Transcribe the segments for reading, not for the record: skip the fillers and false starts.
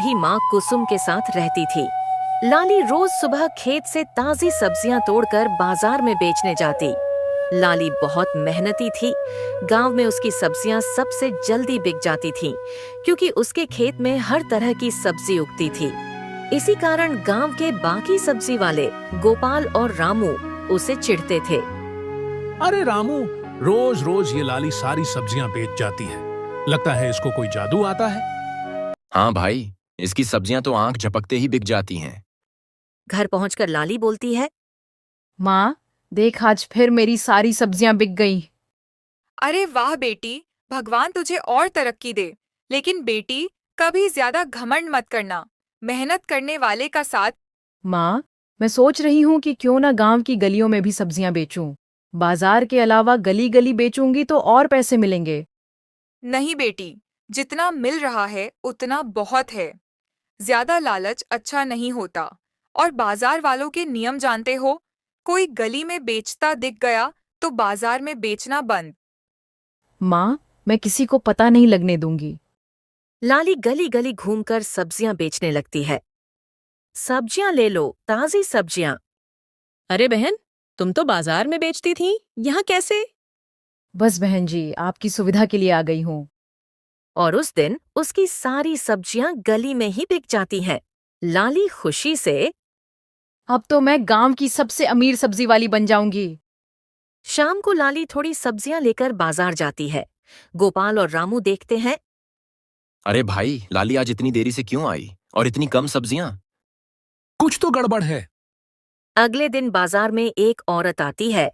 ही माँ कुसुम के साथ रहती थी। लाली रोज सुबह खेत से ताजी सब्जियां तोड़कर बाजार में बेचने जाती। लाली बहुत मेहनती थी। गांव में उसकी सब्जियां सबसे जल्दी बिक जाती थीं, क्योंकि उसके खेत में हर तरह की सब्जी उगती थी। इसी कारण गांव के बाकी सब्जी वाले गोपाल और रामू उसे चिढ़ते थे। अरे रामू, रोज रोज ये लाली सारी सब्जियां बेच जाती है। लगता है इसको कोई जादू आता है। हाँ भाई, इसकी सब्जियां तो आंख झपकते ही बिक जाती हैं। घर पहुंचकर लाली बोलती है, माँ, देख आज फिर मेरी सारी सब्जियां बिक गई। अरे वाह बेटी, भगवान तुझे और तरक्की दे। लेकिन बेटी, कभी ज्यादा घमंड मत करना। मेहनत करने वाले का साथ। माँ, मैं सोच रही हूँ कि क्यों ना गांव की गलियों में भी सब्जियां बेचूं। बाजार के अलावा गली गली बेचूंगी तो और पैसे मिलेंगे। नहीं बेटी, जितना मिल रहा है उतना बहुत है। ज्यादा लालच अच्छा नहीं होता। और बाजार वालों के नियम जानते हो? कोई गली में बेचता दिख गया तो बाजार में बेचना बंद। माँ, मैं किसी को पता नहीं लगने दूंगी। लाली गली गली घूमकर सब्जियां बेचने लगती है। सब्जियां ले लो, ताजी सब्जियां। अरे बहन, तुम तो बाजार में बेचती थी, यहाँ कैसे? बस बहन जी, आपकी सुविधा के लिए आ गई हूँ। और उस दिन उसकी सारी सब्जियां गली में ही बिक जाती हैं। लाली खुशी से अब तो मैं गांव की सबसे अमीर सब्जी वाली बन जाऊंगी। शाम को लाली थोड़ी सब्जियां लेकर बाजार जाती है। गोपाल और रामू देखते हैं। अरे भाई, लाली आज इतनी देरी से क्यों आई और इतनी कम सब्जियां? कुछ तो गड़बड़ है। अगले दिन बाजार में एक औरत आती है।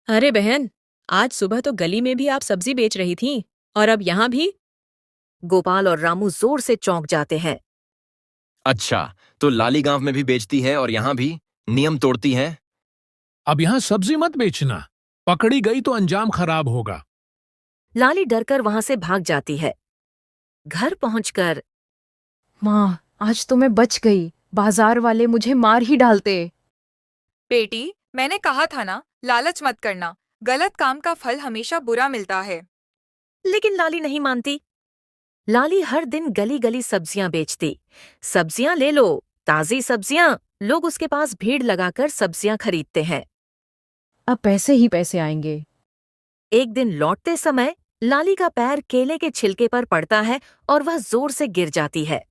अरे बहन, आज सुबह तो गली में भी आप सब्जी बेच रही थीं, और अब यहाँ भी? गोपाल और रामू जोर से चौंक जाते हैं। अच्छा, तो लाली गांव में भी बेचती है और यहाँ भी नियम तोड़ती है? अब यहाँ सब्जी मत बेचना, पकड़ी गई तो अंजाम खराब होगा। लाली डरकर वहां से भाग जाती है। घर पहुंचकर माँ, आज तो मैं बच गई। बाजार वाले मुझे मार ही डालते। बेटी, मैंने कहा था ना, लालच मत करना। गलत काम का फल हमेशा बुरा मिलता है। लेकिन लाली नहीं मानती। लाली हर दिन गली गली सब्जियां बेचती। सब्जियां ले लो, ताजी सब्जियां। लोग उसके पास भीड़ लगाकर सब्जियां खरीदते हैं। अब पैसे ही पैसे आएंगे। एक दिन लौटते समय लाली का पैर केले के छिलके पर पड़ता है और वह जोर से गिर जाती है।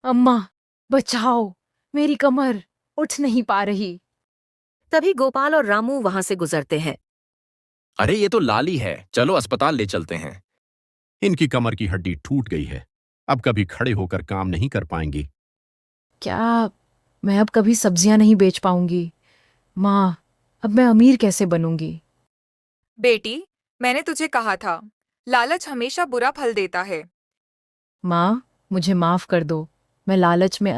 अम्मा, बचाओ, मेरी कमर उठ नहीं पा रही। तभी गोपाल और रामू वहां से गुजरते हैं। अरे ये तो लाली है, चलो अस्पताल ले चलते हैं। इनकी कमर की हड्डी टूट गई है, अब कभी खड़े होकर काम नहीं कर पाएंगी। क्या मैं अब कभी सब्जियां नहीं बेच पाऊंगी? माँ, अब मैं अमीर कैसे बनूंगी? बेटी, मैंने तुझे कहा था, लालच हमेशा बुरा फल देता है। माँ, मुझे माफ कर दो। मैं लालच में